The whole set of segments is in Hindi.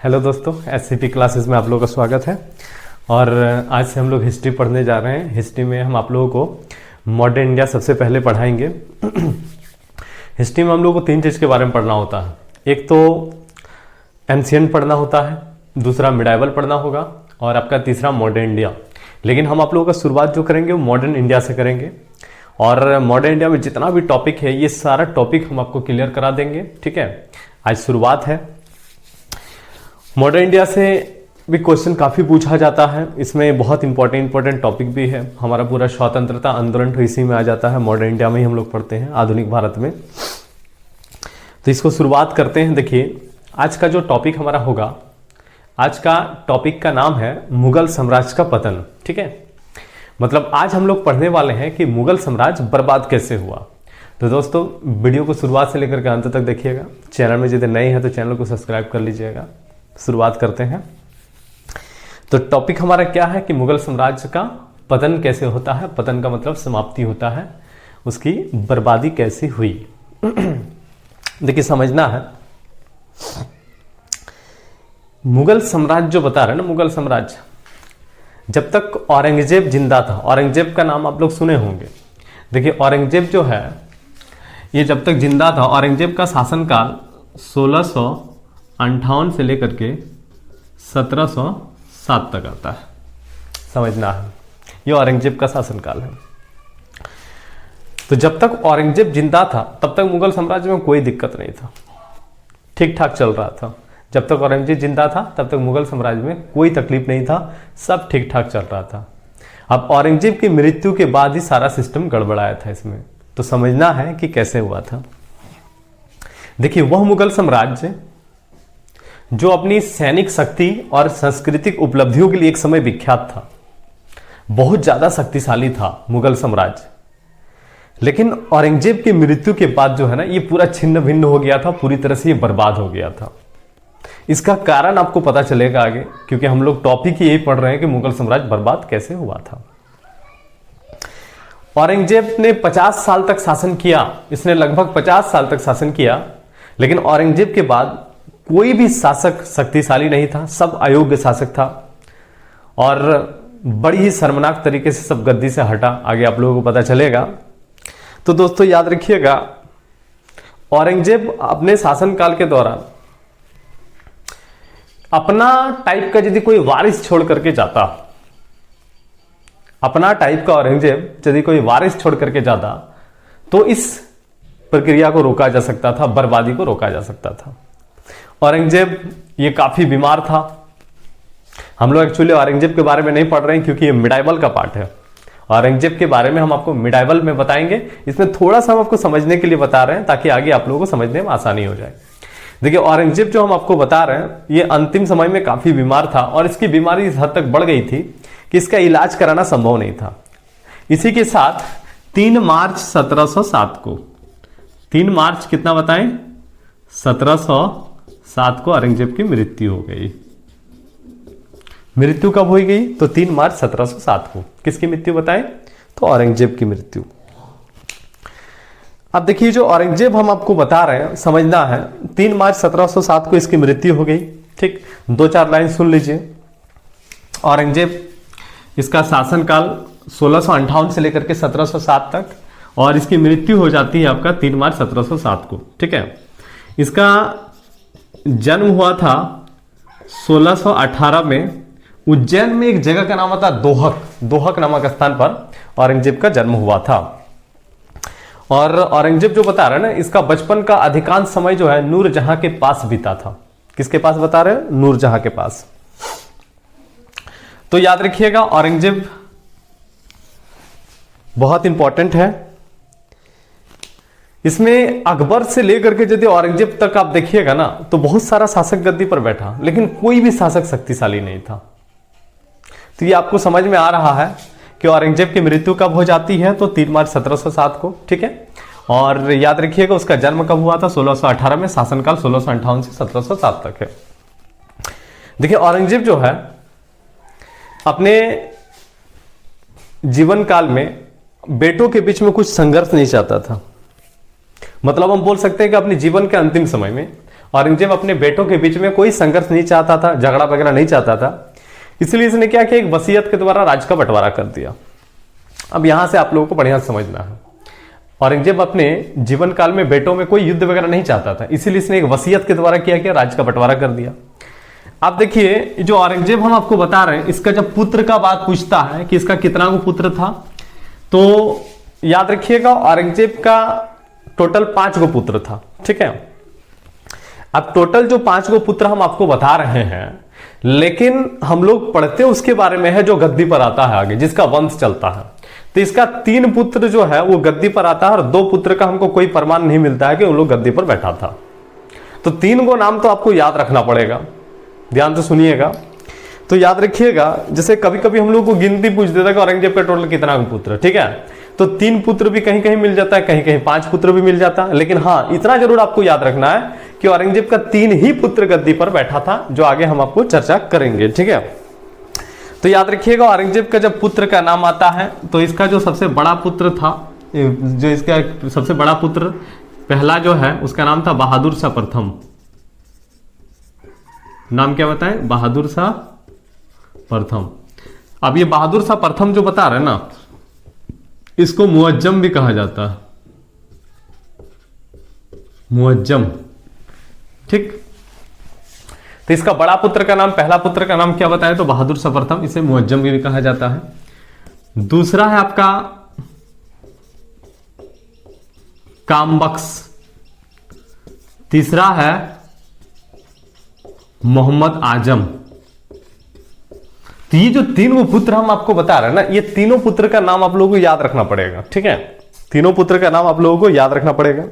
हेलो दोस्तों, एससीपी क्लासेस में आप लोगों का स्वागत है। और आज से हम लोग हिस्ट्री पढ़ने जा रहे हैं। हिस्ट्री में हम आप लोगों को मॉडर्न इंडिया सबसे पहले पढ़ाएंगे। हिस्ट्री में हम लोगों को तीन चीज़ के बारे में पढ़ना होता है। एक तो एंशिएंट पढ़ना होता है, दूसरा मिडाइवल पढ़ना होगा और आपका तीसरा मॉडर्न इंडिया। लेकिन हम आप लोगों का शुरुआत जो करेंगे वो मॉडर्न इंडिया से करेंगे। और मॉडर्न इंडिया में जितना भी टॉपिक है ये सारा टॉपिक हम आपको क्लियर करा देंगे। ठीक है, आज शुरुआत है। मॉडर्न इंडिया से भी क्वेश्चन काफ़ी पूछा जाता है। इसमें बहुत इंपॉर्टेंट टॉपिक भी है। हमारा पूरा स्वतंत्रता आंदोलन तो इसी में आ जाता है। मॉडर्न इंडिया में ही हम लोग पढ़ते हैं, आधुनिक भारत में। तो इसको शुरुआत करते हैं। देखिए, आज का जो टॉपिक हमारा होगा, आज का टॉपिक का नाम है मुगल साम्राज्य का पतन। ठीक है, मतलब आज हम लोग पढ़ने वाले हैं कि मुगल साम्राज्य बर्बाद कैसे हुआ। तो दोस्तों, वीडियो को शुरुआत से लेकर के अंत तक देखिएगा। चैनल में यदि नए हैं तो चैनल को सब्सक्राइब कर लीजिएगा। शुरुआत करते हैं। तो टॉपिक हमारा क्या है कि मुगल साम्राज्य का पतन कैसे होता है। पतन का मतलब समाप्ति होता है, उसकी बर्बादी कैसी हुई। देखिए, समझना है, मुगल साम्राज्य जो बता रहे हैं ना, मुगल साम्राज्य जब तक औरंगजेब जिंदा था, औरंगजेब का नाम आप लोग सुने होंगे। देखिए, औरंगजेब जो है ये जब तक जिंदा था, औरंगजेब का शासनकाल 1658 से लेकर के 1707 तक आता है। समझना है, ये औरंगजेब का शासनकाल है। तो जब तक औरंगजेब जिंदा था तब तक मुगल साम्राज्य में कोई दिक्कत नहीं था, ठीक ठाक चल रहा था। जब तक औरंगजेब जिंदा था तब तक मुगल साम्राज्य में कोई तकलीफ नहीं था, सब ठीक ठाक चल रहा था। अब औरंगजेब की मृत्यु के बाद ही सारा सिस्टम गड़बड़ाया था इसमें। तो समझना है कि कैसे हुआ था। देखिए, वह मुगल साम्राज्य जो अपनी सैनिक शक्ति और सांस्कृतिक उपलब्धियों के लिए एक समय विख्यात था, बहुत ज्यादा शक्तिशाली था मुगल साम्राज्य। लेकिन औरंगजेब की मृत्यु के बाद जो है ना, ये पूरा छिन्न भिन्न हो गया था, पूरी तरह से ये बर्बाद हो गया था। इसका कारण आपको पता चलेगा आगे, क्योंकि हम लोग टॉपिक ही यही पढ़ रहे हैं कि मुगल साम्राज्य बर्बाद कैसे हुआ था। औरंगजेब ने 50 साल तक शासन किया। इसने लगभग 50 साल तक शासन किया। लेकिन औरंगजेब के बाद कोई भी शासक शक्तिशाली नहीं था, सब अयोग्य शासक था और बड़ी ही शर्मनाक तरीके से सब गद्दी से हटा। आगे आप लोगों को पता चलेगा। तो दोस्तों, याद रखिएगा, औरंगजेब अपने शासनकाल के दौरान अपना टाइप का यदि कोई वारिस छोड़ करके जाता, अपना टाइप का औरंगजेब यदि कोई वारिस छोड़ करके जाता तो इस प्रक्रिया को रोका जा सकता था, बर्बादी को रोका जा सकता था। औरंगजेब ये काफी बीमार था। हम लोग एक्चुअली औरंगजेब के बारे में नहीं पढ़ रहे हैं क्योंकि ये मिडाइवल का पार्ट है। औरंगजेब के बारे में हम आपको मिडाइवल में बताएंगे। इसमें थोड़ा सा हम आपको समझने के लिए बता रहे हैं ताकि आगे आप लोगों को समझने में आसानी हो जाए। देखिए, औरंगजेब जो हम आपको बता रहे हैं, ये अंतिम समय में काफी बीमार था और इसकी बीमारी इस हद तक बढ़ गई थी कि इसका इलाज कराना संभव नहीं था। इसी के साथ 3 मार्च 1707 को, 3 मार्च कितना बताएं, 1707 को औरंगजेब की मृत्यु हो गई। मृत्यु कब हुई गई? तो 3 मार्च 1707 को। किसकी मृत्यु बताएं? तो औरंगजेब की मृत्यु। अब देखिए, जो औरंगजेब हम आपको बता रहे हैं, समझना है, 3 मार्च 1707 को इसकी मृत्यु हो गई। ठीक, 2-4 लाइन सुन लीजिए। औरंगजेब, इसका शासनकाल 1658 से लेकर के 1707 तक, और इसकी मृत्यु हो जाती है आपका 3 मार्च 1707 को। ठीक है, इसका जन्म हुआ था 1618 में उज्जैन में एक जगह का नाम था दोहक। दोहक नामक स्थान पर औरंगजेब का जन्म हुआ था। और औरंगजेब जो बता रहे हैं ना, इसका बचपन का अधिकांश समय जो है नूरजहां के पास बीता था। किसके पास बता रहे हैं? नूरजहां के पास। तो याद रखिएगा, औरंगजेब बहुत इंपॉर्टेंट है। इसमें अकबर से लेकर के यदि औरंगजेब तक आप देखिएगा ना, तो बहुत सारा शासक गद्दी पर बैठा, लेकिन कोई भी शासक शक्तिशाली नहीं था। तो ये आपको समझ में आ रहा है कि औरंगजेब की मृत्यु कब हो जाती है, तो 3 मार्च 1707 को। ठीक है, और याद रखिएगा उसका जन्म कब हुआ था? 1618 में। शासनकाल 1658 से 1707 तक है। देखिए, औरंगजेब जो है अपने जीवन काल में बेटों के बीच में कुछ संघर्ष नहीं चाहता था। मतलब हम बोल सकते हैं कि अपने जीवन के अंतिम समय में औरंगजेब अपने बेटों के बीच में कोई संघर्ष नहीं चाहता था, झगड़ा वगैरह नहीं चाहता था, इसलिए इसने क्या किया, एक वसीयत के द्वारा राज्य का बंटवारा कर दिया। अब यहां से आप लोगों को बढ़िया समझना है, औरंगजेब अपने जीवन काल में बेटों में कोई युद्ध वगैरह नहीं चाहता था, इसीलिए इसने एक वसीयत के द्वारा किया कि राज्य का बंटवारा कर दिया। आप देखिए जो औरंगजेब हम आपको बता रहे हैं, इसका जब पुत्र का बात पूछता है कि इसका कितना को पुत्र था, तो याद रखिएगा औरंगजेब का टोटल 5 गो पुत्र था। ठीक है, अब टोटल जो 5 गो पुत्र हम आपको बता रहे हैं, लेकिन हम लोग पढ़ते उसके बारे में है जो गद्दी पर आता है आगे, जिसका वंश चलता है। तो इसका 3 पुत्र जो है वो गद्दी पर आता है और 2 पुत्र का हमको कोई प्रमाण नहीं मिलता है कि उन लोग गद्दी पर बैठा था। तो 3 गो नाम तो आपको याद रखना पड़ेगा, ध्यान से सुनिएगा। तो याद रखिएगा, जैसे कभी कभी हम लोग को गिनती पूछ देता है कि औरंगजेब का टोटल कितना पुत्र, ठीक है, तो 3 पुत्र भी कहीं कहीं मिल जाता है, कहीं कहीं 5 पुत्र भी मिल जाता है, लेकिन हाँ इतना जरूर आपको याद रखना है कि औरंगजेब का 3 ही पुत्र गद्दी पर बैठा था, जो आगे हम आपको चर्चा करेंगे। ठीक है, तो याद रखिएगा औरंगजेब का जब पुत्र का नाम आता है, तो इसका जो सबसे बड़ा पुत्र था, जो इसका सबसे बड़ा पुत्र पहला जो है उसका नाम था बहादुर शाह प्रथम। नाम क्या बताएं, बहादुर शाह प्रथम। अब ये बहादुर शाह प्रथम जो बता रहे हैं ना, इसको मुअज्जम भी कहा जाता है, मुअज्जम। ठीक, तो इसका बड़ा पुत्र का नाम, पहला पुत्र का नाम क्या बताया, तो बहादुर शाह प्रथम, इसे मुअज्जम भी कहा जाता है। दूसरा है आपका कामबख्श, तीसरा है मोहम्मद आजम। तो ये जो 3 पुत्र हम आपको बता रहे हैं ना, ये तीनों पुत्र का नाम आप लोगों को याद रखना पड़ेगा। ठीक है, तीनों पुत्र का नाम आप लोगों को याद रखना पड़ेगा।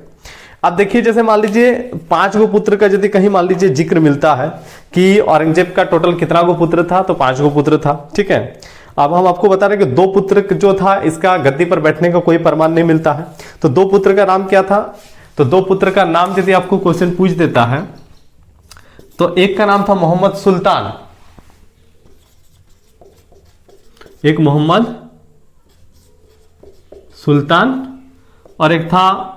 अब देखिए, जैसे मान लीजिए 5 गो पुत्र का यदि कहीं मान लीजिए जिक्र मिलता है कि औरंगजेब का टोटल कितना गो पुत्र था, तो 5 गो पुत्र था। ठीक है, अब हम आपको बता रहे हैं कि 2 पुत्र जो था, इसका गद्दी पर बैठने का कोई प्रमाण नहीं मिलता है। तो 2 पुत्र का नाम क्या था, तो 2 पुत्र का नाम यदि आपको क्वेश्चन पूछ देता है, तो एक का नाम था मोहम्मद सुल्तान, एक मोहम्मद सुल्तान, और एक था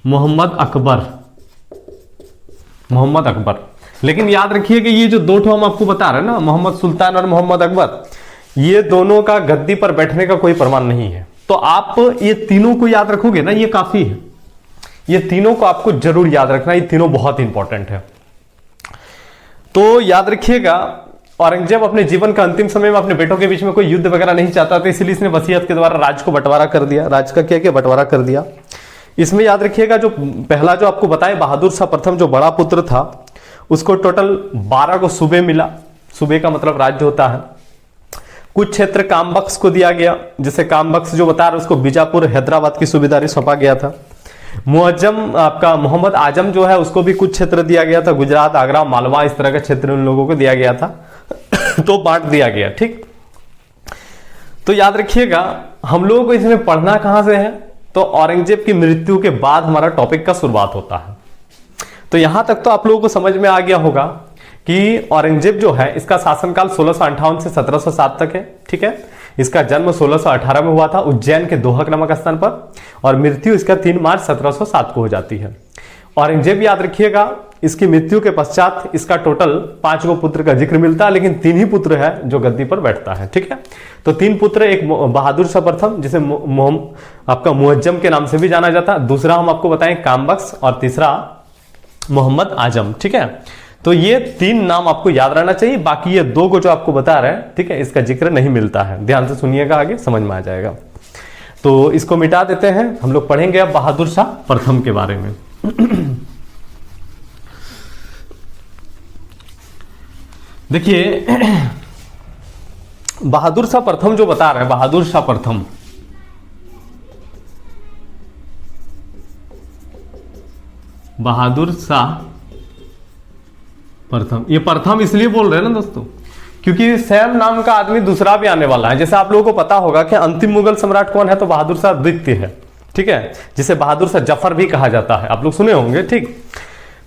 मोहम्मद अकबर, मोहम्मद अकबर। लेकिन याद रखिए कि ये जो 2 हम आपको बता रहे हैं ना, मोहम्मद सुल्तान और मोहम्मद अकबर, ये दोनों का गद्दी पर बैठने का कोई प्रमाण नहीं है। तो आप ये तीनों को याद रखोगे ना, ये काफी है, ये तीनों को आपको जरूर याद रखना, ये तीनों बहुत इंपॉर्टेंट है। तो याद रखिएगा, औरंगजेब अपने जीवन का अंतिम समय में अपने बेटों के बीच में कोई युद्ध वगैरह नहीं चाहता था, इसलिए इसने वसीयत के द्वारा राज्य को बंटवारा कर दिया। राज्य का क्या बंटवारा कर दिया। इसमें याद रखिएगा, जो पहला जो आपको बताया बहादुर शाह प्रथम, जो बड़ा पुत्र था, उसको टोटल 12 को सूबे मिला। सूबे का मतलब राज्य होता है। कुछ क्षेत्र कामबख्श को दिया गया, जैसे कामबख्श जो बता रहे उसको बीजापुर हैदराबाद की सूबेदारी सौंपा गया था। मुअज्जम आपका मोहम्मद आजम जो है उसको भी कुछ क्षेत्र दिया गया था, गुजरात, आगरा, मालवा, इस तरह का क्षेत्र उन लोगों को दिया गया था तो बांट दिया गया। ठीक, तो याद रखिएगा, हम लोगों को इसमें पढ़ना कहां से है, तो औरंगजेब की मृत्यु के बाद हमारा टॉपिक का शुरुआत होता है। तो यहां तक तो आप लोगों को समझ में आ गया होगा कि औरंगजेब जो है, इसका शासनकाल 1658 से 1707 तक है। ठीक है, इसका जन्म 1618 में हुआ था उज्जैन के दोहक नामक स्थान पर, और मृत्यु इसका 3 मार्च 1707 को हो जाती है। औरंगजेब याद रखिएगा, इसकी मृत्यु के पश्चात इसका टोटल 5 गो पुत्र का जिक्र मिलता है, लेकिन 3 ही पुत्र है जो गद्दी पर बैठता है। ठीक है, तो 3 पुत्र, एक बहादुर शाह प्रथम जिसे आपका मुअज्जम के नाम से भी जाना जाता है, दूसरा हम आपको बताएं कामबख्श, और तीसरा मोहम्मद आजम। ठीक है, तो ये 3 नाम आपको याद रहना चाहिए। बाकी ये 2 को जो आपको बता रहे हैं, ठीक है, इसका जिक्र नहीं मिलता है। ध्यान से सुनिएगा, आगे समझ में आ जाएगा। तो इसको मिटा देते हैं, हम लोग पढ़ेंगे अब बहादुर शाह प्रथम के बारे में। देखिए, बहादुर शाह प्रथम जो बता रहे हैं, बहादुर शाह प्रथम, बहादुर शाह प्रथम, ये प्रथम इसलिए बोल रहे हैं ना दोस्तों, क्योंकि सैम नाम का आदमी दूसरा भी आने वाला है। जैसे आप लोगों को पता होगा कि अंतिम मुगल सम्राट कौन है, तो बहादुर शाह द्वितीय है। ठीक है, जिसे बहादुर शाह जफर भी कहा जाता है, आप लोग सुने होंगे। ठीक,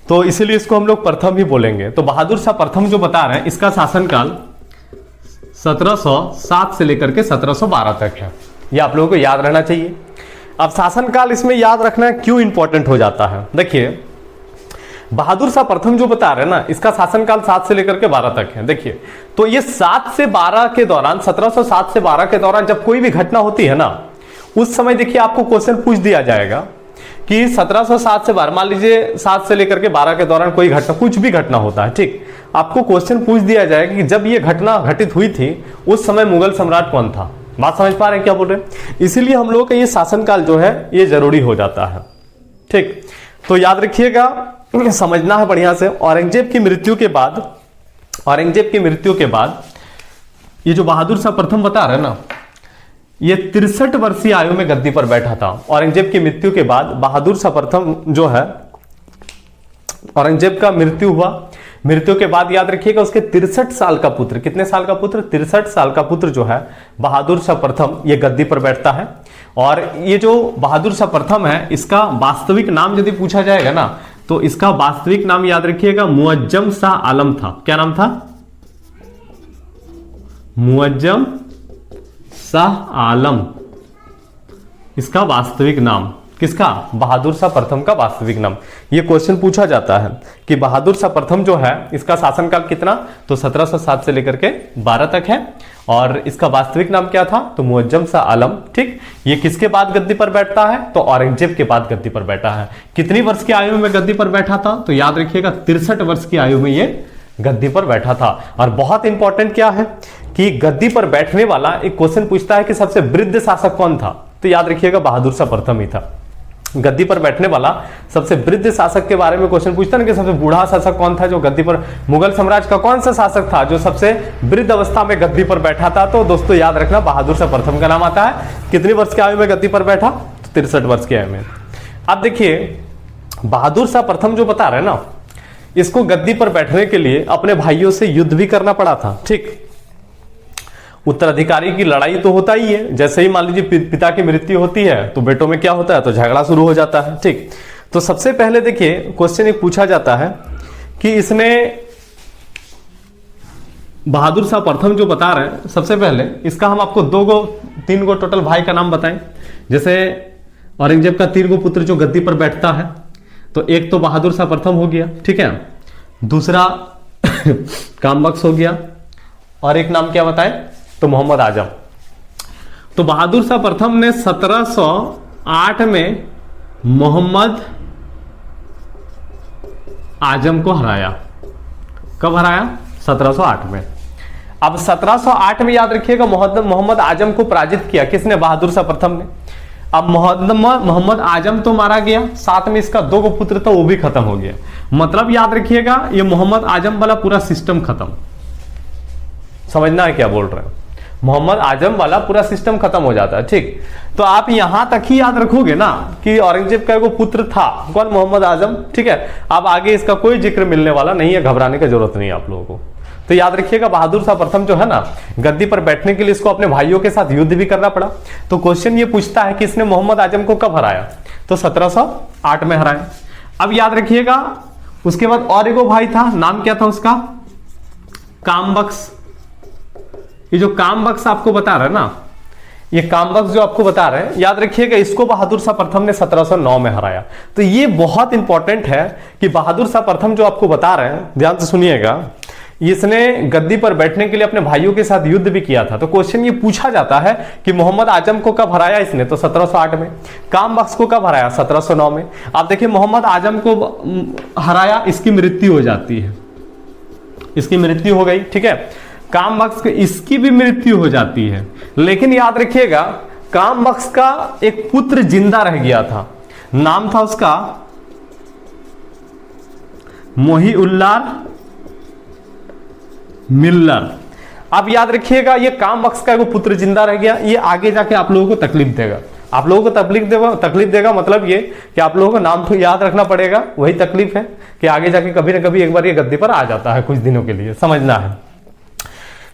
तो इसीलिए इसको हम लोग प्रथम ही बोलेंगे। तो बहादुर शाह प्रथम जो बता रहे हैं, इसका शासनकाल 1707 से लेकर के 1712 तक है। ये आप लोगों को याद रहना चाहिए। अब शासनकाल इसमें याद रखना क्यों इंपॉर्टेंट हो जाता है, देखिए बहादुर शाह प्रथम जो बता रहे हैं ना, इसका शासनकाल 7 से लेकर के 12 तक है। देखिए, तो ये 7 से 12 के दौरान, 1707 से 12 के दौरान जब कोई भी घटना होती है ना, उस समय देखिए आपको क्वेश्चन पूछ दिया जाएगा कि 1707 से 12, मान लीजिए 7 से लेकर के 12 के दौरान कोई घटना, कुछ भी घटना होता है, ठीक, आपको क्वेश्चन पूछ दिया जाएगा कि जब ये घटना घटित हुई थी उस समय मुगल सम्राट कौन था। बात समझ पा रहे हैं क्या बोल रहे हैं? इसीलिए हम लोगों का ये शासनकाल जो है ये जरूरी हो जाता है, ठीक। तो याद रखिएगा, समझना है बढ़िया से। औरंगजेब की मृत्यु के बाद ये जो बहादुर शाह प्रथम बता रहे हैं ना, ये 63 वर्षीय आयु में गद्दी पर बैठा था। औरंगजेब की मृत्यु के बाद बहादुर शाह प्रथम जो है, औरंगजेब का मृत्यु हुआ, मृत्यु के बाद याद रखिएगा उसके 63 साल का पुत्र, कितने साल का पुत्र? 63 साल का पुत्र जो है बहादुर शाह प्रथम, ये गद्दी पर बैठता है। और ये जो बहादुर शाह प्रथम है, इसका वास्तविक नाम यदि पूछा जाएगा ना, तो इसका वास्तविक नाम याद रखिएगा मुअज्जम शाह आलम था। क्या नाम था? मुअज्जम शाह आलम, इसका वास्तविक नाम। किसका? बहादुर शाह प्रथम का वास्तविक नाम। ये क्वेश्चन पूछा जाता है कि बहादुर शाह प्रथम जो है इसका शासनकाल कितना, तो 1707 से लेकर के 12 तक है। और इसका वास्तविक नाम क्या था? तो मुअज्जम शाह आलम, ठीक। ये किसके बाद गद्दी पर बैठता है? तो औरंगजेब के बाद गद्दी पर बैठा है। कितनी वर्ष की आयु में गद्दी पर बैठा था? तो याद रखिएगा 63 वर्ष की आयु में ये गद्दी पर बैठा था। और बहुत इंपॉर्टेंट क्या है कि गद्दी पर बैठने वाला एक क्वेश्चन पूछता है कि सबसे वृद्ध शासक कौन था, तो याद रखिएगा बहादुर शाह प्रथम ही था। गद्दी पर बैठने वाला सबसे वृद्ध शासक के बारे में क्वेश्चन पूछता है ना कि सबसे बूढ़ा शासक कौन था जो गद्दी पर, मुगल साम्राज्य का कौन सा शासक था जो सबसे वृद्ध अवस्था में गद्दी पर बैठा था, तो दोस्तों याद रखना बहादुर शाह प्रथम का नाम आता है। कितनी वर्ष की आयु में गद्दी पर बैठा? तो 63 वर्ष की आयु में। अब देखिए, बहादुर शाह प्रथम जो बता रहे हैं ना, इसको गद्दी पर बैठने के लिए अपने भाइयों से युद्ध भी करना पड़ा था, ठीक। उत्तराधिकारी की लड़ाई तो होता ही है, जैसे ही मान लीजिए पिता की मृत्यु होती है तो बेटों में क्या होता है, तो झगड़ा शुरू हो जाता है, ठीक। तो सबसे पहले देखिए क्वेश्चन एक पूछा जाता है कि इसने, बहादुर शाह प्रथम जो बता रहे हैं, सबसे पहले इसका हम आपको 3 गो टोटल भाई का नाम बताएं। जैसे औरंगजेब का 3 गो पुत्र जो गद्दी पर बैठता है, तो एक तो बहादुर शाह प्रथम हो गया, ठीक है, दूसरा कामबख्श हो गया, और एक नाम क्या बताएं, तो मोहम्मद आजम। तो बहादुर शाह प्रथम ने 1708 में मोहम्मद आजम को हराया। कब हराया? 1708 में। अब 1708 में याद रखिएगा मोहम्मद आजम को पराजित किया किसने? बहादुर शाह प्रथम ने। अब मोहम्मद आजम तो मारा गया, साथ में इसका 2 गो पुत्र था वो भी खत्म हो गया। मतलब याद रखिएगा ये मोहम्मद आजम वाला पूरा सिस्टम खत्म। समझना है क्या बोल रहे हैं? मोहम्मद आजम वाला पूरा सिस्टम खत्म हो जाता है, ठीक। तो आप यहां तक ही याद रखोगे ना कि औरंगजेब का एक पुत्र था, कौन? मोहम्मद आजम, ठीक है। अब आगे इसका कोई जिक्र मिलने वाला नहीं है, घबराने की जरूरत नहीं है आप लोगों को। तो याद रखिएगा बहादुर शाह प्रथम जो है ना, गद्दी पर बैठने के लिए इसको अपने भाइयों के साथ युद्ध भी करना पड़ा। तो क्वेश्चन ये पूछता है कि इसने मोहम्मद आजम को कब हराया? तो 1708 में हराया। अब याद रखिएगा उसके बाद और एक भाई था, नाम क्या था उसका? कामबख्श। ये जो कामबख्श आपको बता रहे हैं ना, ये कामबख्श जो आपको बता रहे हैं, याद रखिएगा इसको बहादुर शाह प्रथम ने 1709 में हराया। तो ये बहुत इंपॉर्टेंट है कि बहादुर शाह प्रथम जो आपको बता रहे हैं, ध्यान से सुनिएगा, इसने गद्दी पर बैठने के लिए अपने भाइयों के साथ युद्ध भी किया था। तो क्वेश्चन ये पूछा जाता है कि मोहम्मद आजम को कब हराया इसने? तो 1708 में। कामबख्श को कब हराया? 1709 में। आप देखिए मोहम्मद आजम को हराया, इसकी मृत्यु हो जाती है, इसकी मृत्यु हो गई, ठीक है। कामबख्श इसकी भी मृत्यु हो जाती है, लेकिन याद रखिएगा कामबख्श का एक पुत्र जिंदा रह गया था, नाम था उसका मोहीउल्लाह मिल्लर। अब याद रखिएगा ये कामबख्श का एक पुत्र जिंदा रह गया, ये आगे जाके आप लोगों को तकलीफ देगा, आप लोगों को तकलीफ देगा। मतलब ये कि आप लोगों को नाम तो याद रखना पड़ेगा, वही तकलीफ है कि आगे जाके कभी ना कभी एक बार ये गद्दी पर आ जाता है कुछ दिनों के लिए, समझना है।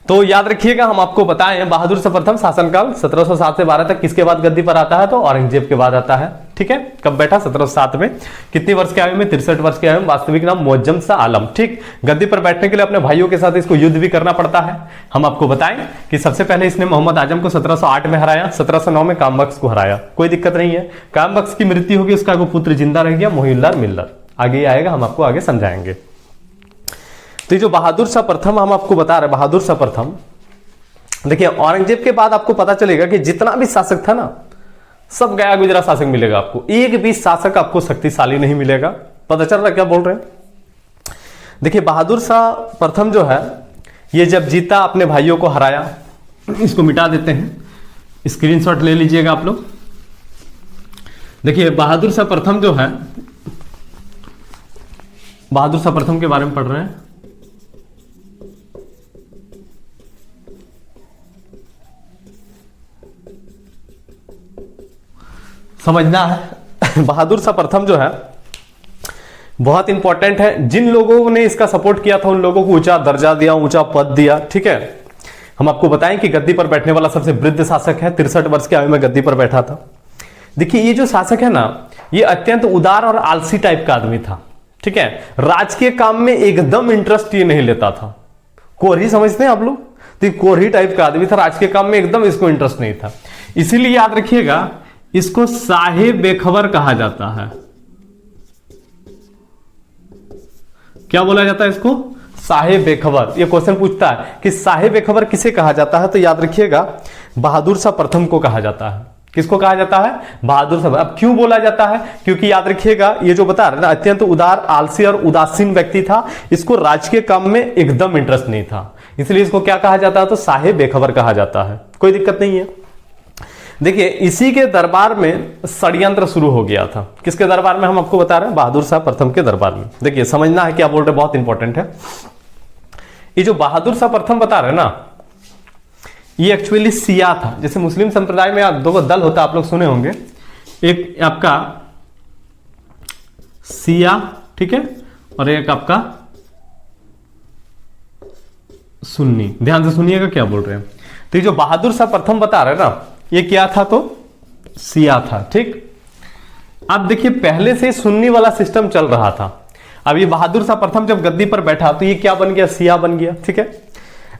तो याद रखिएगा हम आपको बताएं बहादुर शाह प्रथम शासनकाल 1707 से 12 तक किसके बाद गद्दी पर आता है? तो औरंगजेब के बाद आता है, ठीक है। कब बैठा? 1707 में। कितनी वर्ष के आयु में? 63 वर्ष के आयु में। वास्तविक नाम मुअज्जम शाह आलम, ठीक। गद्दी पर बैठने के लिए अपने भाइयों के साथ इसको युद्ध भी करना पड़ता है। हम आपको बताएं कि सबसे पहले इसने मोहम्मद आजम को 1708 में हराया, 1709 में कामबख्श को हराया, कोई दिक्कत नहीं है। कामबख्श की मृत्यु होगी, उसका पुत्र जिंदा रह गया, मोहीउल्लाह मिल्लर। आगे आएगा, हम आपको आगे समझाएंगे। तो ये जो बहादुर शाह प्रथम हम आपको बता रहे, बहादुर शाह प्रथम, देखिए औरंगजेब के बाद आपको पता चलेगा कि जितना भी शासक था ना, सब गया गुजरा शासक मिलेगा आपको, एक भी शासक आपको शक्तिशाली नहीं मिलेगा। पता चल रहा क्या बोल रहे हैं? देखिए बहादुर शाह प्रथम जो है, ये जब जीता अपने भाइयों को हराया, इसको मिटा देते हैं, स्क्रीनशॉट ले लीजिएगा आप लोग। देखिए बहादुर शाह प्रथम जो है, बहादुर शाह प्रथम के बारे में पढ़ रहे हैं। समझना है बहादुर शाह प्रथम जो है बहुत इंपॉर्टेंट है। जिन लोगों ने इसका सपोर्ट किया था उन लोगों को ऊंचा दर्जा दिया, ऊंचा पद दिया, ठीक है। हम आपको बताएं कि गद्दी पर बैठने वाला सबसे वृद्ध शासक है, 63 वर्ष की आयु में गद्दी पर बैठा था। देखिए ये जो शासक है ना, ये अत्यंत उदार और आलसी टाइप का आदमी था, ठीक है। राजकीय काम में एकदम इंटरेस्ट ये नहीं लेता था। कोरही समझते हैं आप लोग? तो कोरही टाइप का आदमी था, राजकीय काम में एकदम इसको इंटरेस्ट नहीं था। इसीलिए याद रखिएगा, इसको साहे बेखबर कहा जाता है। क्या बोला जाता है इसको? साहे बेखबर। ये क्वेश्चन पूछता है कि साहे बेखबर किसे कहा जाता है, तो याद रखिएगा बहादुर शाह प्रथम को कहा जाता है। किसको कहा जाता है? बहादुर शाह। अब क्यों बोला जाता है? क्योंकि याद रखिएगा ये जो बता रहे ना, अत्यंत उदार, आलसी और उदासीन व्यक्ति था, इसको राजकीय काम में एकदम इंटरेस्ट नहीं था, इसलिए इसको क्या कहा जाता है? तो साहे बेखबर कहा जाता है। कोई दिक्कत नहीं है। देखिए इसी के दरबार में षड्यंत्र शुरू हो गया था। किसके दरबार में? हम आपको बता रहे हैं बहादुर शाह प्रथम के दरबार में। देखिए समझना है क्या बोल रहे, बहुत इंपॉर्टेंट है। ये जो बहादुर शाह प्रथम बता रहे हैं ना, ये एक्चुअली सिया था। जैसे मुस्लिम संप्रदाय में दो दल होता, आप लोग सुने होंगे, एक आपका सिया, ठीक है, और एक आपका सुन्नी। ध्यान से सुनिएगा क्या बोल रहे हैं। तो ये जो बहादुर शाह प्रथम बता रहे हैं ना, ये क्या था? तो सिया था, ठीक। अब देखिए पहले से सुन्नी वाला सिस्टम चल रहा था। अब ये बहादुर शाह प्रथम जब गद्दी पर बैठा तो ये क्या बन गया? सिया बन गया, ठीक है।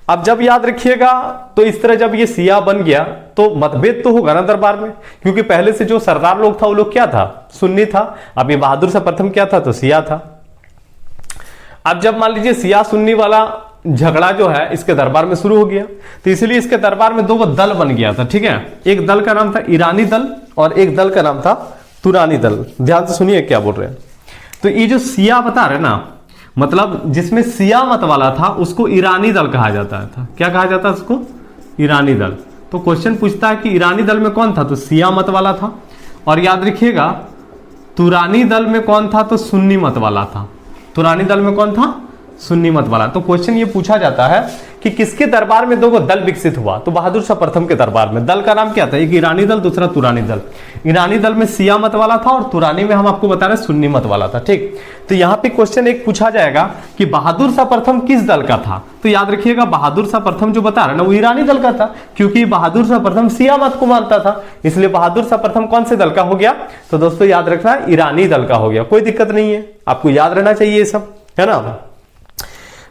अब जब याद रखिएगा, तो इस तरह जब ये सिया बन गया तो मतभेद तो होगा ना दरबार में, क्योंकि पहले से जो सरदार लोग था वो लोग क्या था? सुन्नी था। अब ये बहादुर शाह प्रथम क्या था? तो सिया था। अब जब मान लीजिए सिया सुन्नी वाला झगड़ा जो है इसके दरबार में शुरू हो गया, तो इसलिए इसके दरबार में दो दल बन गया था, ठीक है। एक दल का नाम था ईरानी दल और एक दल का नाम था तुरानी दल। ध्यान से सुनिए क्या बोल रहे हैं। तो ये जो सिया बता रहे ना, मतलब जिसमें सिया मत वाला था उसको ईरानी दल कहा जाता था। क्या कहा जाता है उसको? ईरानी दल। तो क्वेश्चन पूछता है कि ईरानी दल में कौन था? तो सिया मत वाला था। और याद रखिएगा तुरानी दल में कौन था? तो सुन्नी मत वाला था। तुरानी दल में कौन था? सुन्नी मत वाला। तो क्वेश्चन ये पूछा जाता है कि किसके दरबार में दो दल विकसित हुआ? तो बहादुर शाह प्रथम के दरबार में। दल का नाम क्या था? एक ईरानी दल, दूसरा तुरानी दल। ईरानी दल में सिया मत वाला था और तुरानी में हम आपको बता रहे सुन्नी मत वाला था, ठीक। तो यहां पे क्वेश्चन एक पूछा जाएगा कि बहादुर शाह प्रथम किस दल का था? तो याद रखिएगा बहादुर शाह प्रथम जो बता रहे ना, वो ईरानी दल का था, क्योंकि बहादुर शाह प्रथम सिया मत को मानता था, इसलिए बहादुर शाह प्रथम कौन से दल का हो गया? तो दोस्तों याद रखना, ईरानी दल का हो गया। कोई दिक्कत नहीं है, आपको याद रहना चाहिए ये सब, है ना।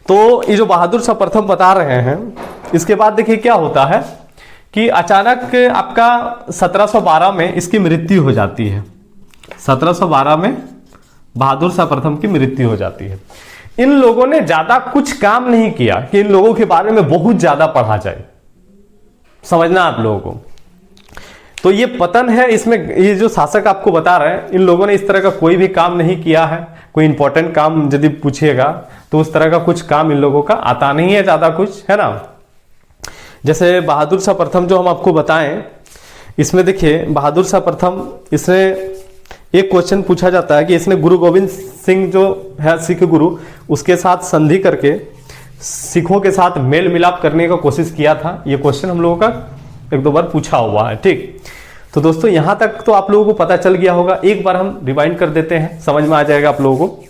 तो ये जो बहादुर शाह प्रथम बता रहे हैं, इसके बाद देखिए क्या होता है कि अचानक आपका 1712 में इसकी मृत्यु हो जाती है। 1712 में बहादुर शाह प्रथम की मृत्यु हो जाती है। इन लोगों ने ज्यादा कुछ काम नहीं किया कि इन लोगों के बारे में बहुत ज्यादा पढ़ा जाए, समझना आप लोगों को। तो ये पतन है, इसमें ये जो शासक आपको बता रहे हैं, इन लोगों ने इस तरह का कोई भी काम नहीं किया है। कोई इंपॉर्टेंट काम यदि पूछिएगा तो उस तरह का कुछ काम इन लोगों का आता नहीं है ज्यादा कुछ, है ना। जैसे बहादुर शाह प्रथम जो हम आपको बताएं, इसमें देखिए बहादुर शाह प्रथम, इसने एक क्वेश्चन पूछा जाता है कि इसने गुरु गोविंद सिंह जो है सिख गुरु, उसके साथ संधि करके सिखों के साथ मेल मिलाप करने का कोशिश किया था। ये क्वेश्चन हम लोगों का एक दो बार पूछा हुआ है, ठीक। तो दोस्तों यहां तक तो आप लोगों को पता चल गया होगा। एक बार हम रिवाइंड कर देते हैं, समझ में आ जाएगा आप लोगों को।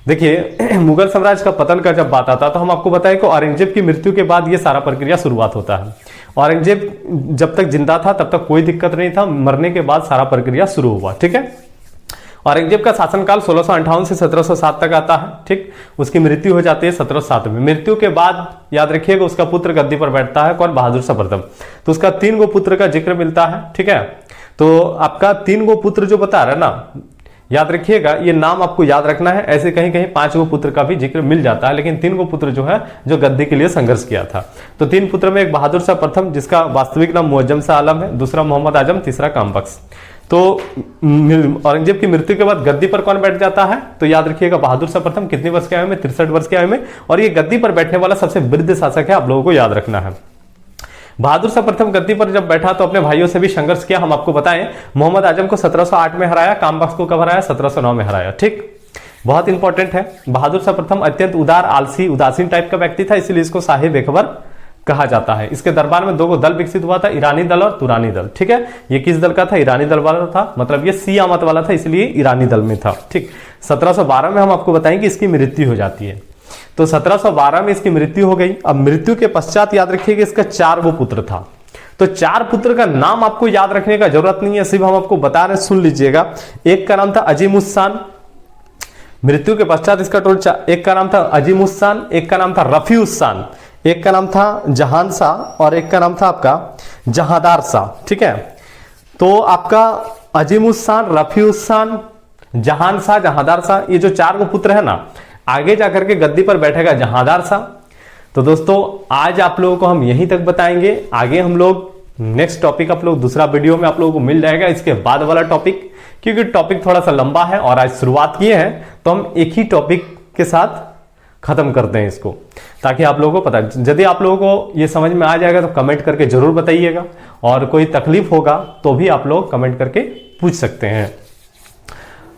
देखिए मुगल साम्राज्य का पतन का जब बात आता तो हम आपको बताएं कि औरंगजेब की मृत्यु के बाद ये सारा प्रक्रिया शुरुआत होता है। औरंगजेब जब तक जिंदा था तब तक कोई दिक्कत नहीं था, मरने के बाद सारा प्रक्रिया शुरू हुआ, ठीक है। औरंगजेब का शासनकाल 1658 से 1707 तक आता है, ठीक। उसकी मृत्यु हो जाती है 1707 में। मृत्यु के बाद याद रखिएगा उसका पुत्र गद्दी पर बैठता है, कौन? बहादुर शाह प्रथम। तो उसका 3 गो पुत्र का जिक्र मिलता है, ठीक है। तो आपका 3 गो पुत्र जो बता रहा है ना, याद रखिएगा, ये नाम आपको याद रखना है। ऐसे कहीं कहीं 5 गो पुत्र का भी जिक्र मिल जाता है, लेकिन 3 गो पुत्र जो है जो गद्दी के लिए संघर्ष किया था। तो 3 पुत्र में एक बहादुर शाह प्रथम, जिसका वास्तविक नाम मुअज्जम शाह आलम है, दूसरा मोहम्मद आजम, तीसरा कामबख्श। तो औरंगजेब की मृत्यु के बाद गद्दी पर कौन बैठ जाता है? तो याद रखिएगा बहादुर शाह प्रथम कितने वर्ष के आयु में? 63 वर्ष के आयु में। और ये गद्दी पर बैठने वाला सबसे वृद्ध शासक है, आप लोगों को याद रखना है। बहादुर शाह प्रथम गद्दी पर जब बैठा तो अपने भाइयों से भी संघर्ष किया। हम आपको बताएं, मोहम्मद आजम को 1708 में हराया, कामबख्श को कब हराया? 1709 में हराया। ठीक, बहुत इंपॉर्टेंट है। बहादुर शाह प्रथम अत्यंत उदार, आलसी, उदासीन टाइप का व्यक्ति था, इसलिए इसको साहिब अकबर कहा जाता है। इसके दरबार में 2 गो दल विकसित हुआ था, ईरानी दल और तुरानी दल। ठीक है, ये किस दल का था? ईरानी दल वाला था, मतलब ये शिया मत वाला था, इसलिए ईरानी दल में था। ठीक, 1712 में हम आपको बताएं कि इसकी मृत्यु हो जाती है। तो 1712 में इसकी मृत्यु हो गई। अब मृत्यु के पश्चात याद रखिएगा इसका 4 गो पुत्र था। तो 4 पुत्र का नाम आपको याद रखने का जरूरत नहीं है, सिर्फ हम आपको बता रहे, सुन लीजिएगा। एक का नाम था अजीमुस्सान, मृत्यु के पश्चात इसका टोटल, एक का नाम था अजीमुस्सान, एक का नाम था रफीउस्सान, एक का नाम था जहान शाह और एक का नाम था आपका जहादार शाह। ठीक है, तो आपका अजीमुस्सान, रफीउस्सान, जहान शाह, जहादार शाह, ये जो 4 गो पुत्र है ना, आगे जाकर के गद्दी पर बैठेगा जहादार शाह। तो दोस्तों आज आप लोगों को हम यहीं तक बताएंगे, आगे हम लोग नेक्स्ट टॉपिक आप लोग दूसरा वीडियो में आप लोगों को मिल जाएगा, इसके बाद वाला टॉपिक, क्योंकि टॉपिक थोड़ा सा लंबा है और आज शुरुआत किए हैं तो हम एक ही टॉपिक के साथ खत्म करते हैं इसको, ताकि आप लोगों को पता, यदि आप लोगों को ये समझ में आ जाएगा तो कमेंट करके जरूर बताइएगा, और कोई तकलीफ होगा तो भी आप लोग कमेंट करके पूछ सकते हैं।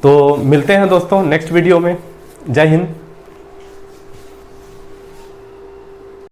तो मिलते हैं दोस्तों नेक्स्ट वीडियो में। जय हिंद।